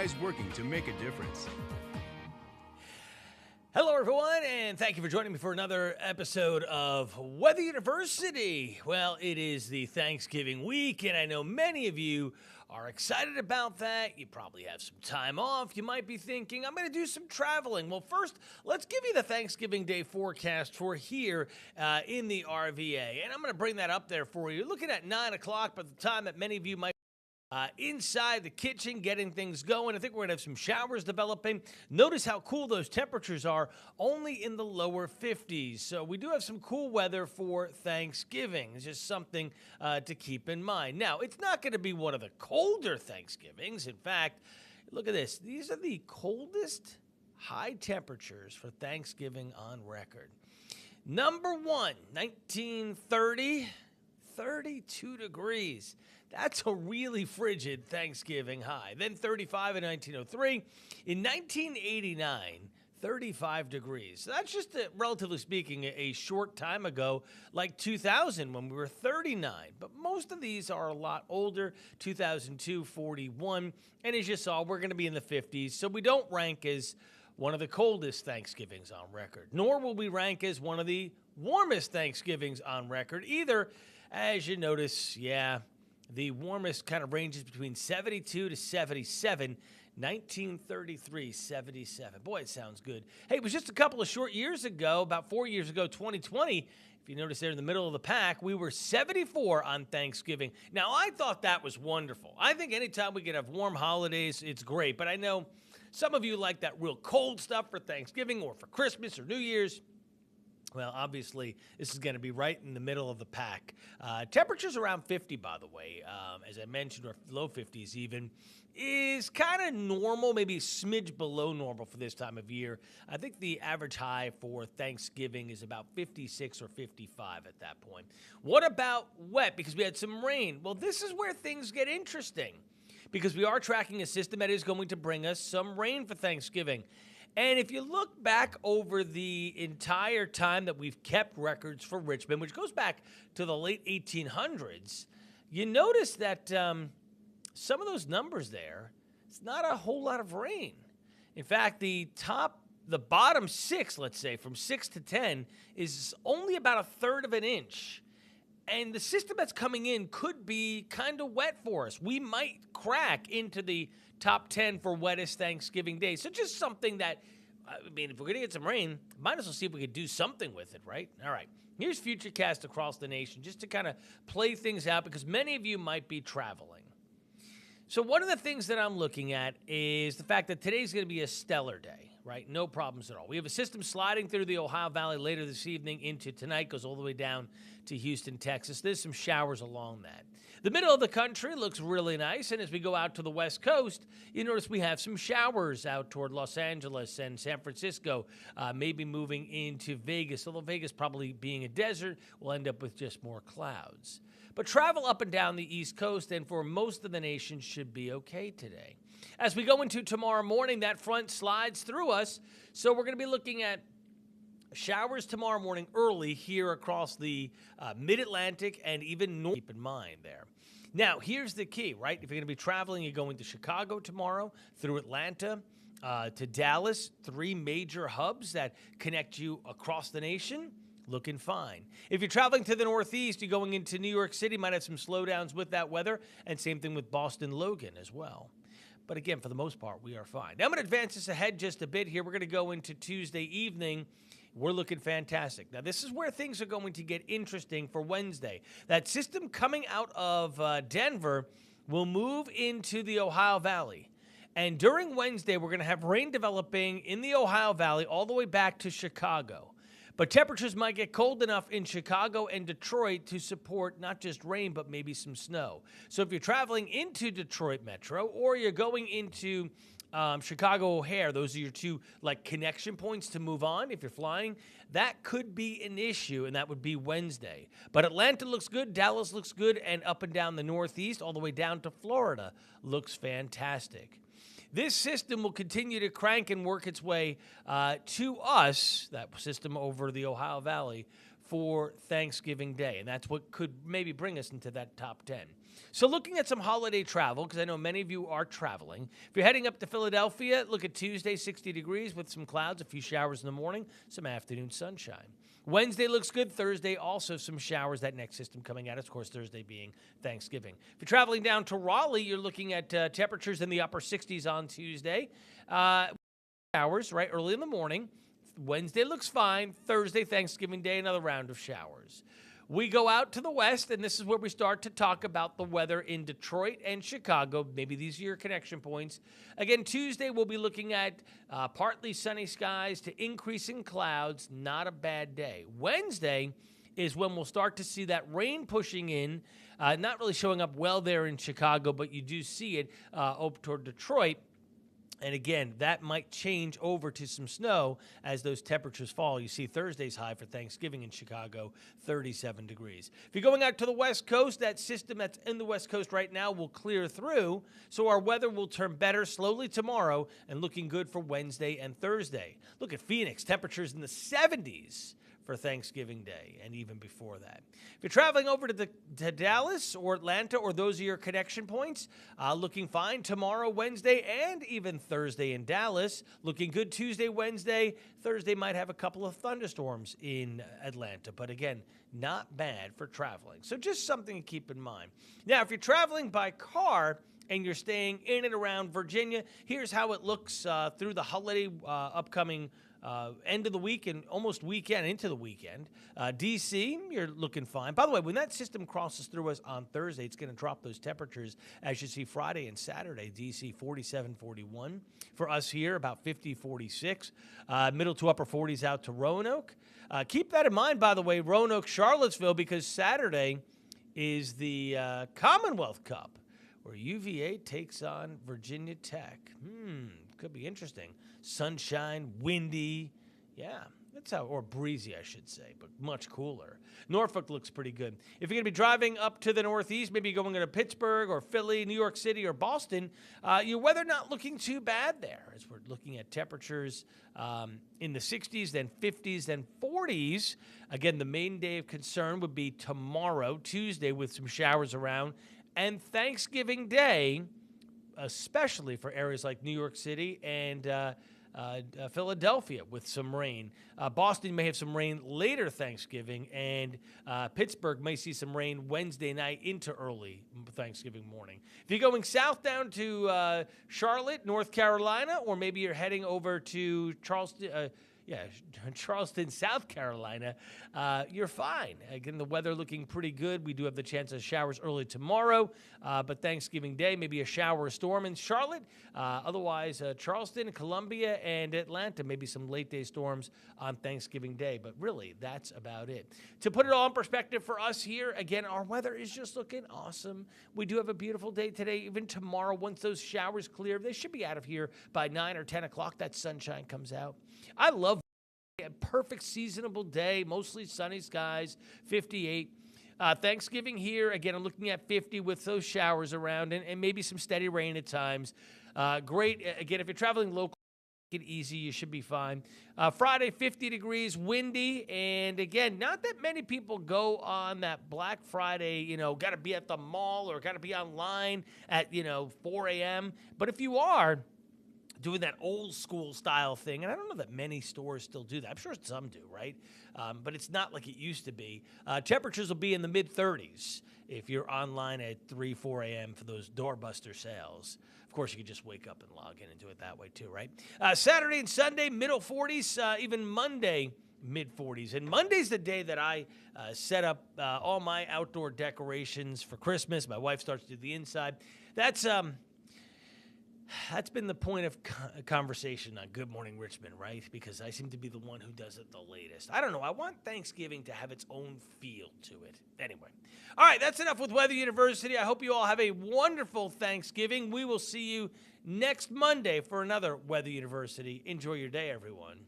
guys working to make a difference. Hello, everyone, and thank you for joining me for another episode of Weather University. Well, it is the Thanksgiving week, and I know many of you are excited about that. You probably have some time off. You might be thinking, I'm going to do some traveling. Well, first, let's give you the Thanksgiving Day forecast for here in the RVA, and I'm going to bring that up there for you. You're looking at 9 o'clock by the time that many of you might inside the kitchen, getting things going. I think we're going to have some showers developing. Notice how cool those temperatures are, only in the lower 50s. So we do have some cool weather for Thanksgiving. It's just something to keep in mind. Now, it's not going to be one of the colder Thanksgivings. In fact, look at this. These are the coldest high temperatures for Thanksgiving on record. Number one, 1930, 32 degrees. That's a really frigid Thanksgiving high. Then 35 in 1903. In 1989, 35 degrees. So that's just, relatively speaking, a short time ago, like 2000 when we were 39. But most of these are a lot older, 2002, 41. And as you saw, we're going to be in the 50s. So we don't rank as one of the coldest Thanksgivings on record, nor will we rank as one of the warmest Thanksgivings on record either. As you notice, the warmest kind of ranges between 72 to 77, 1933, 77. Boy, it sounds good. Hey, it was just a couple of short years ago, about 4 years ago, 2020. If you notice there in the middle of the pack, we were 74 on Thanksgiving. Now, I thought that was wonderful. I think anytime we can have warm holidays, it's great. But I know some of you like that real cold stuff for Thanksgiving or for Christmas or New Year's. Well, obviously, this is going to be right in the middle of the pack. Temperatures around 50, by the way, as I mentioned, or low 50s even, is kind of normal, maybe a smidge below normal for this time of year. I think the average high for Thanksgiving is about 56 or 55 at that point. What about wet? Because we had some rain. Well, this is where things get interesting, because we are tracking a system that is going to bring us some rain for Thanksgiving. And if you look back over the entire time that we've kept records for Richmond, which goes back to the late 1800s, you notice that some of those numbers there, it's not a whole lot of rain. In fact, the bottom six, let's say, from 6 to 10, is only about a third of an inch. And the system that's coming in could be kind of wet for us. We might crack into the top 10 for wettest Thanksgiving Day. So just something that, I mean, if we're going to get some rain, might as well see if we could do something with it, right? All right. Here's Futurecast across the nation, just to kind of play things out, because many of you might be traveling. So one of the things that I'm looking at is the fact that today's going to be a stellar day, right? No problems at all. We have a system sliding through the Ohio Valley later this evening into tonight, goes all the way down to Houston, Texas. There's some showers along that. The middle of the country looks really nice, and as we go out to the West Coast, you notice we have some showers out toward Los Angeles and San Francisco, maybe moving into Vegas, although Vegas probably being a desert, will end up with just more clouds. But travel up and down the East Coast and for most of the nation should be okay today. As we go into tomorrow morning, that front slides through us, so we're going to be looking at showers tomorrow morning early here across the mid-Atlantic and even north. Keep in mind there. Now, here's the key, right? If you're going to be traveling, you're going to Chicago tomorrow, through Atlanta, to Dallas, 3 major hubs that connect you across the nation. Looking fine. If you're traveling to the Northeast, you're going into New York City, might have some slowdowns with that weather, and same thing with Boston, Logan as well. But again, for the most part, we are fine. Now I'm going to advance this ahead just a bit here. We're going to go into Tuesday evening. We're looking fantastic. Now, this is where things are going to get interesting for Wednesday. That system coming out of Denver will move into the Ohio Valley. And during Wednesday, we're going to have rain developing in the Ohio Valley all the way back to Chicago. But temperatures might get cold enough in Chicago and Detroit to support not just rain, but maybe some snow. So if you're traveling into Detroit Metro or you're going into Chicago O'Hare, those are your two connection points to move on if you're flying, that could be an issue, and that would be Wednesday. But Atlanta looks good, Dallas looks good, and up and down the Northeast, all the way down to Florida, looks fantastic. This system will continue to crank and work its way to us, that system over the Ohio Valley, for Thanksgiving Day, and that's what could maybe bring us into that top 10. So looking at some holiday travel, because I know many of you are traveling. If you're heading up to Philadelphia, look at Tuesday, 60 degrees with some clouds, a few showers in the morning, some afternoon sunshine. Wednesday looks good. Thursday, also some showers, that next system coming at us, of course, Thursday being Thanksgiving. If you're traveling down to Raleigh, you're looking at temperatures in the upper 60s on Tuesday. Showers right early in the morning. Wednesday looks fine. Thursday, Thanksgiving Day, another round of showers. We go out to the west, and this is where we start to talk about the weather in Detroit and Chicago. Maybe these are your connection points. Again, Tuesday, we'll be looking at partly sunny skies to increasing clouds. Not a bad day. Wednesday is when we'll start to see that rain pushing in, not really showing up well there in Chicago, but you do see it over toward Detroit. And again, that might change over to some snow as those temperatures fall. You see Thursday's high for Thanksgiving in Chicago, 37 degrees. If you're going out to the West Coast, that system that's in the West Coast right now will clear through, so our weather will turn better slowly tomorrow and looking good for Wednesday and Thursday. Look at Phoenix, temperatures in the 70s for Thanksgiving Day and even before that. If you're traveling over to Dallas or Atlanta or those are your connection points, looking fine tomorrow, Wednesday, and even Thursday in Dallas. Looking good Tuesday, Wednesday. Thursday might have a couple of thunderstorms in Atlanta, but again, not bad for traveling. So just something to keep in mind. Now, if you're traveling by car and you're staying in and around Virginia, here's how it looks through the holiday upcoming end of the week and almost weekend into the weekend. D.C., you're looking fine. By the way, when that system crosses through us on Thursday, it's going to drop those temperatures. As you see, Friday and Saturday, D.C. 47, 41. For us here, about 50, 46. Middle to upper 40s out to Roanoke. Keep that in mind, by the way, Roanoke, Charlottesville, because Saturday is the Commonwealth Cup, where UVA takes on Virginia Tech. Could be interesting. Sunshine, windy, yeah, that's how, or breezy, I should say, but much cooler. Norfolk looks pretty good. If you're going to be driving up to the Northeast, maybe going to Pittsburgh or Philly, New York City, or Boston, your weather not looking too bad there, as we're looking at temperatures in the 60s, then 50s, then 40s. Again, the main day of concern would be tomorrow, Tuesday, with some showers around, and Thanksgiving Day, especially for areas like New York City and Philadelphia with some rain. Boston may have some rain later Thanksgiving, and Pittsburgh may see some rain Wednesday night into early Thanksgiving morning. If you're going south down to Charlotte, North Carolina, or maybe you're heading over to Charleston, South Carolina, you're fine. Again, the weather looking pretty good. We do have the chance of showers early tomorrow, but Thanksgiving Day, maybe a shower or storm in Charlotte. Otherwise, Charleston, Columbia, and Atlanta, maybe some late day storms on Thanksgiving Day. But really, that's about it. To put it all in perspective for us here, again, our weather is just looking awesome. We do have a beautiful day today. Even tomorrow, once those showers clear, they should be out of here by 9 or 10 o'clock. That sunshine comes out. I love a perfect seasonable day, mostly sunny skies, 58. Thanksgiving here, again, I'm looking at 50 with those showers around and maybe some steady rain at times. Great. Again, if you're traveling local, take it easy. You should be fine. Friday, 50 degrees, windy. And again, not that many people go on that Black Friday, got to be at the mall or got to be online at, 4 a.m. But if you are doing that old school style thing, and I don't know that many stores still do that. I'm sure some do, right? But it's not like it used to be. Temperatures will be in the mid-30s if you're online at 3, 4 a.m. for those doorbuster sales. Of course, you could just wake up and log in and do it that way too, right? Saturday and Sunday, middle 40s, even Monday, mid-40s. And Monday's the day that I set up all my outdoor decorations for Christmas. My wife starts to do the inside. That's been the point of conversation on Good Morning Richmond, right? Because I seem to be the one who does it the latest. I don't know. I want Thanksgiving to have its own feel to it. Anyway. All right, that's enough with Weather University. I hope you all have a wonderful Thanksgiving. We will see you next Monday for another Weather University. Enjoy your day, everyone.